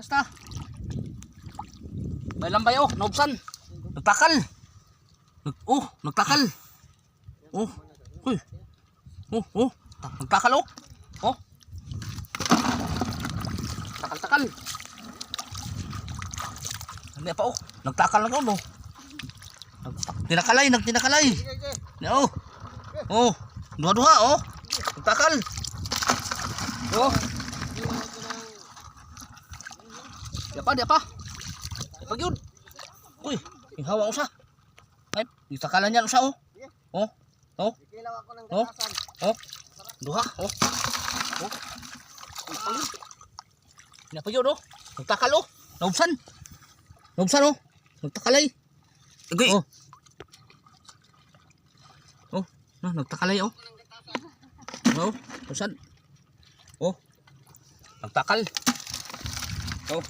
Nasta. May lambay oh, naubsan. Nagtakal. Nagtakal. Oh. Uy. Nagtakal oh. Oh. Takal. Hindi pa oh. Nagtakal na oh. Nagtinakalay. Oh. Oh. Duha-duha oh. Nagtakal. Oh. Dia pa. Pag yun. Uy, hawa ko sa. Ay, itakalan niya sa oh. Oh. Oh. Oh. Oh. Duha oh. Oh. Dia pa yun oh. Nagtakal oh. Naubsan oh. Nagtakalay. Agay. Oh. Oh, nagtakalay oh. Oh, naubsan. Oh. Nagtakal. Oh.